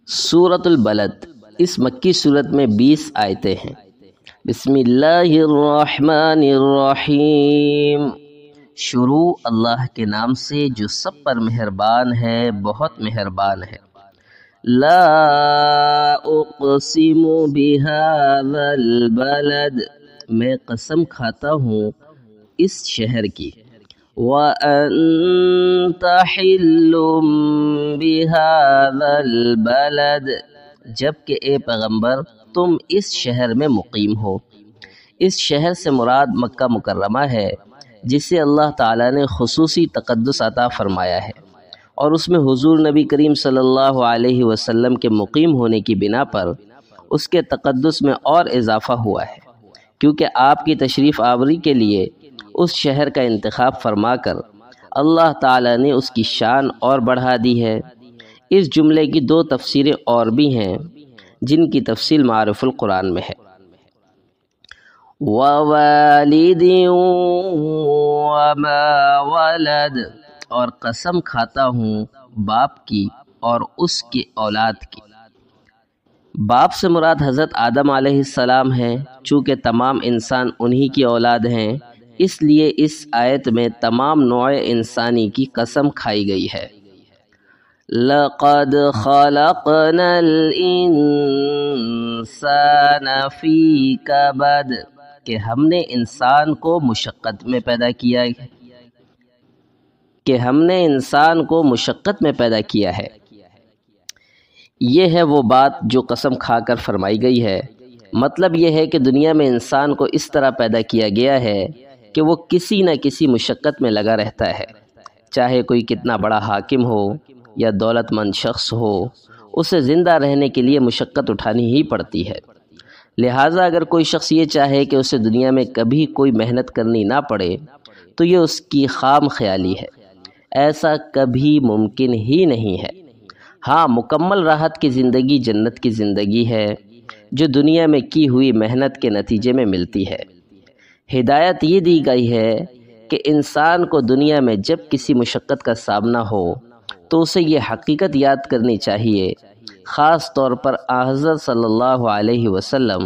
سورۃ البلد، اس مکی صورت میں 20 آیتیں ہیں۔ بسم اللہ الرحمن الرحیم۔ شروع اللہ کے نام سے جو سب پر مہربان ہے، بہت مہربان ہے۔ لا اقسم بہذا البلد، میں قسم کھاتا ہوں اس شہر کی۔ وَأَنْتَ حِلٌّ بِهَذَا الْبَلَدِ، جبکہ اے پیغمبر تم اس شہر میں مقیم ہو۔ اس شہر سے مراد مکہ مکرمہ ہے، جسے اللہ تعالیٰ نے خصوصی تقدس عطا فرمایا ہے، اور اس میں حضور نبی کریم صلی اللہ علیہ وسلم کے مقیم ہونے کی بنا پر اس کے تقدس میں اور اضافہ ہوا ہے، کیونکہ آپ کی تشریف آوری کے لیے اس شہر کا انتخاب فرما کر اللہ تعالیٰ نے اس کی شان اور بڑھا دی ہے۔ اس جملے کی 2 تفسیریں اور بھی ہیں، جن کی تفصیل معارف القرآن میں ہے۔ وَوَالِدٍ وَمَا وَلَدَ، اور قسم کھاتا ہوں باپ کی اور اس کی اولاد کی۔ باپ سے مراد حضرت آدم علیہ السلام ہیں، چونکہ تمام انسان انہی کی اولاد ہیں، اس لیے اس آیت میں تمام نوع انسانی کی قسم کھائی گئی ہے۔ لَقَدْ خَلَقْنَا الْإِنسَانَ فِي كَبَدٍ، کہ ہم نے انسان کو مشقت میں پیدا کیا ہے۔ یہ ہے وہ بات جو قسم کھا کر فرمائی گئی ہے۔ مطلب یہ ہے کہ دنیا میں انسان کو اس طرح پیدا کیا گیا ہے کہ وہ کسی نہ کسی مشقت میں لگا رہتا ہے، چاہے کوئی کتنا بڑا حاکم ہو یا دولت مند شخص ہو، اسے زندہ رہنے کے لیے مشقت اٹھانی ہی پڑتی ہے۔ لہٰذا اگر کوئی شخص یہ چاہے کہ اسے دنیا میں کبھی کوئی محنت کرنی نہ پڑے تو یہ اس کی خام خیالی ہے، ایسا کبھی ممکن ہی نہیں ہے۔ ہاں، مکمل راحت کی زندگی جنت کی زندگی ہے، جو دنیا میں کی ہوئی محنت کے نتیجے میں ملتی ہے۔ ہدایت یہ دی گئی ہے کہ انسان کو دنیا میں جب کسی مشقت کا سامنا ہو تو اسے یہ حقیقت یاد کرنی چاہیے، خاص طور پر حضرت صلی اللہ علیہ وسلم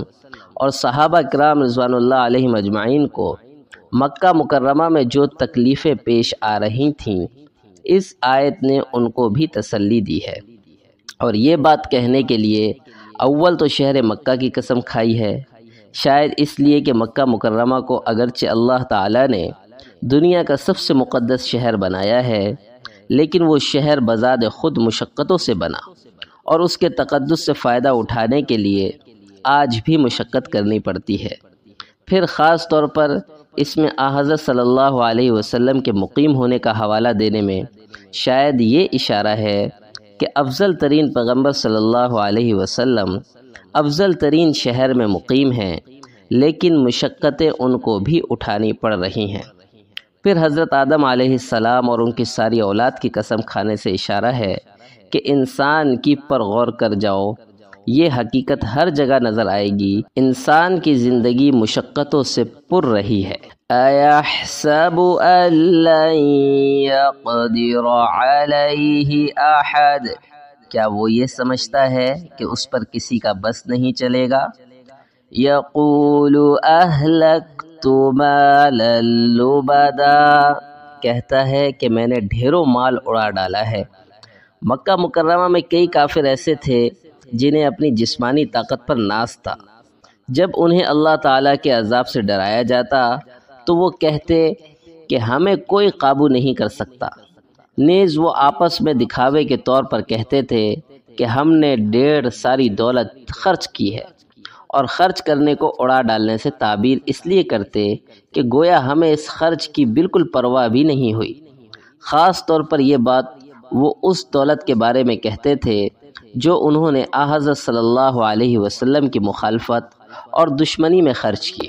اور صحابہ کرام رضوان اللہ علیہم اجمعین کو مکہ مکرمہ میں جو تکلیفیں پیش آ رہی تھیں، اس آیت نے ان کو بھی تسلی دی ہے، اور یہ بات کہنے کے لیے اول تو شہر مکہ کی قسم کھائی ہے، شاید اس لیے کہ مکہ مکرمہ کو اگرچہ اللہ تعالیٰ نے دنیا کا سب سے مقدس شہر بنایا ہے، لیکن وہ شہر بذات خود مشقتوں سے بنا، اور اس کے تقدس سے فائدہ اٹھانے کے لیے آج بھی مشقت کرنی پڑتی ہے۔ پھر خاص طور پر اس میں حضرت صلی اللہ علیہ وسلم کے مقیم ہونے کا حوالہ دینے میں شاید یہ اشارہ ہے کہ افضل ترین پیغمبر صلی اللہ علیہ وسلم افضل ترین شہر میں مقیم ہیں، لیکن مشقتیں ان کو بھی اٹھانی پڑ رہی ہیں۔ پھر حضرت آدم علیہ السلام اور ان کی ساری اولاد کی قسم کھانے سے اشارہ ہے کہ انسان کی پر غور کر جاؤ، یہ حقیقت ہر جگہ نظر آئے گی، انسان کی زندگی مشقتوں سے پر رہی ہے۔ أَيَحْسَبُ أَن لَّن يَقْدِرَ عَلَيْهِ أَحَدٌ، کیا وہ یہ سمجھتا ہے کہ اس پر کسی کا بس نہیں چلے گا؟ يَقُولُ أَهْلَكْتُ مَالًا لُبَدًا، کہتا ہے کہ میں نے ڈھیروں مال اڑا ڈالا ہے۔ مکہ مکرمہ میں کئی کافر ایسے تھے جنہیں اپنی جسمانی طاقت پر ناز تھا۔ جب انہیں اللہ تعالیٰ کے عذاب سے ڈرایا جاتا تو وہ کہتے کہ ہمیں کوئی قابو نہیں کر سکتا۔ نیز وہ آپس میں دکھاوے کے طور پر کہتے تھے کہ ہم نے ڈھیر ساری دولت خرچ کی ہے، اور خرچ کرنے کو اڑا ڈالنے سے تعبیر اس لیے کرتے کہ گویا ہمیں اس خرچ کی بالکل پرواہ بھی نہیں ہوئی۔ خاص طور پر یہ بات وہ اس دولت کے بارے میں کہتے تھے جو انہوں نے حضرت صلی اللہ علیہ وسلم کی مخالفت اور دشمنی میں خرچ کی۔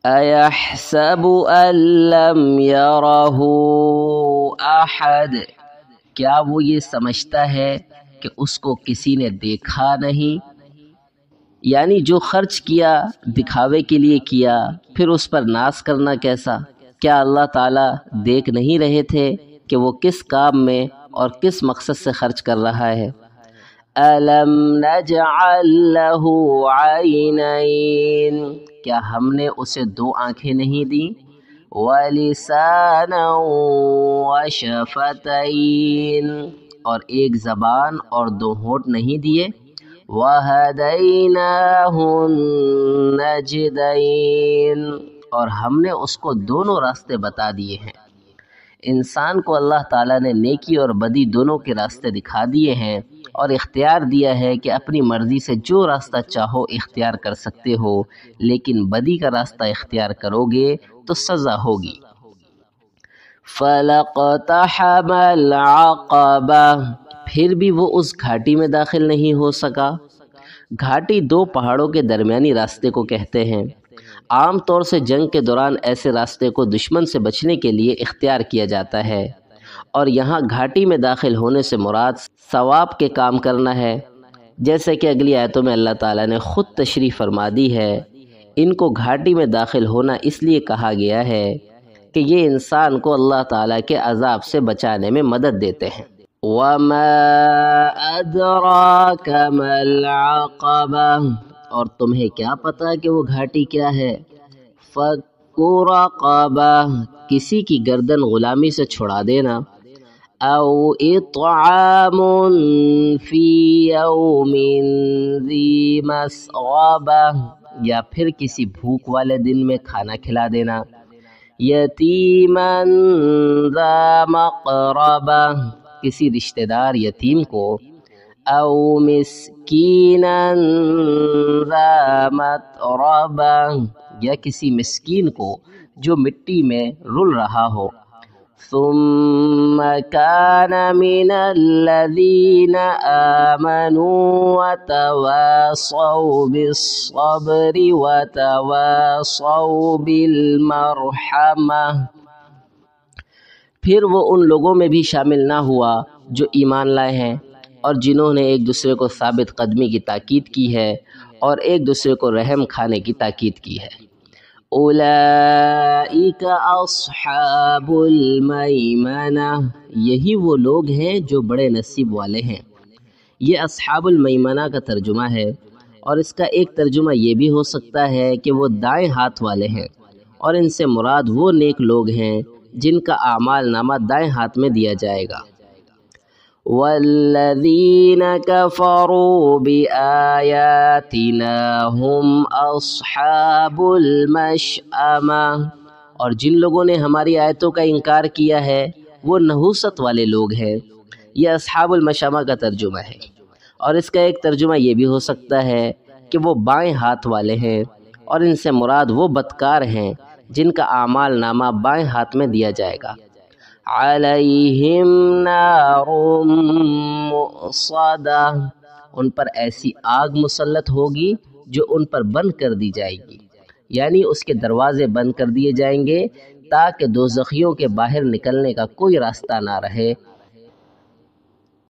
أَيَحْسَبُ أَن لَّمْ يَرَهُ أَحَدٌ، کیا وہ یہ سمجھتا ہے کہ اس کو کسی نے دیکھا نہیں؟ یعنی جو خرچ کیا دکھاوے کے لیے کیا، پھر اس پر ناز کرنا کیسا؟ کیا اللہ تعالیٰ دیکھ نہیں رہے تھے کہ وہ کس کام میں اور کس مقصد سے خرچ کر رہا ہے؟ ألم نجعل له عينين، کیا ہم نے اسے دو آنکھیں نہیں دیں؟ ولسانا وشفتین، اور ایک زبان اور دو ہونٹ نہیں دیے؟ وہدیناہ النجدین، اور ہم نے اس کو دونوں راستے بتا دیے ہیں۔ انسان کو اللہ تعالیٰ نے نیکی اور بدی دونوں کے راستے دکھا دیے ہیں اور اختیار دیا ہے کہ اپنی مرضی سے جو راستہ چاہو اختیار کر سکتے ہو، لیکن بدی کا راستہ اختیار کرو گے تو سزا ہوگی۔ فَلَقْتَحَمَ الْعَقَبَةَ، پھر بھی وہ اس گھاٹی میں داخل نہیں ہو سکا۔ گھاٹی دو پہاڑوں کے درمیانی راستے کو کہتے ہیں۔ عام طور سے جنگ کے دوران ایسے راستے کو دشمن سے بچنے کے لیے اختیار کیا جاتا ہے، اور یہاں گھاٹی میں داخل ہونے سے مراد ثواب کے کام کرنا ہے، جیسے کہ اگلی آیتوں میں اللہ تعالیٰ نے خود تشریح فرما دی ہے۔ ان کو گھاٹی میں داخل ہونا اس لیے کہا گیا ہے کہ یہ انسان کو اللہ تعالیٰ کے عذاب سے بچانے میں مدد دیتے ہیں۔ وَمَا أَدْرَاكَ مَا الْعَقَبَةُ، اور تمہیں کیا پتہ کہ وہ گھاٹی کیا ہے؟ فَكُّ رَقَبَةٍ، کسی کی گردن غلامی سے چھڑا دینا، او اطعام فی یوم ذی مسغبہ، یا پھر کسی بھوک والے دن میں کھانا کھلا دینا، یتیما ذا مقربہ، کسی رشتہ دار یتیم کو، او مسکینا ذا متربہ، یا کسی مسکین کو جو مٹی میں رل رہا ہو۔ ثم كان من الذين آمنوا وتواصوا بالصبر وتواصوا بالمرحمة، پھر وہ ان لوگوں میں بھی شامل نہ ہوا جو ایمان لائے ہیں اور جنہوں نے ایک دوسرے کو ثابت قدمی کی تاکید کی ہے اور ایک دوسرے کو رحم کھانے کی تاکید کی ہے۔ اولئک اصحاب المیمنہ، یہی وہ لوگ ہیں جو بڑے نصیب والے ہیں۔ یہ اصحاب المیمنہ کا ترجمہ ہے، اور اس کا ایک ترجمہ یہ بھی ہو سکتا ہے کہ وہ دائیں ہاتھ والے ہیں، اور ان سے مراد وہ نیک لوگ ہیں جن کا اعمال نامہ دائیں ہاتھ میں دیا جائے گا۔ والذین کفروا بآیاتنا هم اصحاب المشأمہ، اور جن لوگوں نے ہماری آیتوں کا انکار کیا ہے وہ نحوست والے لوگ ہیں۔ یہ اصحاب المشأمہ کا ترجمہ ہے، اور اس کا ایک ترجمہ یہ بھی ہو سکتا ہے کہ وہ بائیں ہاتھ والے ہیں، اور ان سے مراد وہ بدکار ہیں جن کا اعمال نامہ بائیں ہاتھ میں دیا جائے گا۔ علیہم نار مؤصدہ، ان پر ایسی آگ مسلط ہوگی جو ان پر بند کر دی جائے گی، یعنی اس کے دروازے بند کر دیے جائیں گے تاکہ دوزخیوں کے باہر نکلنے کا کوئی راستہ نہ رہے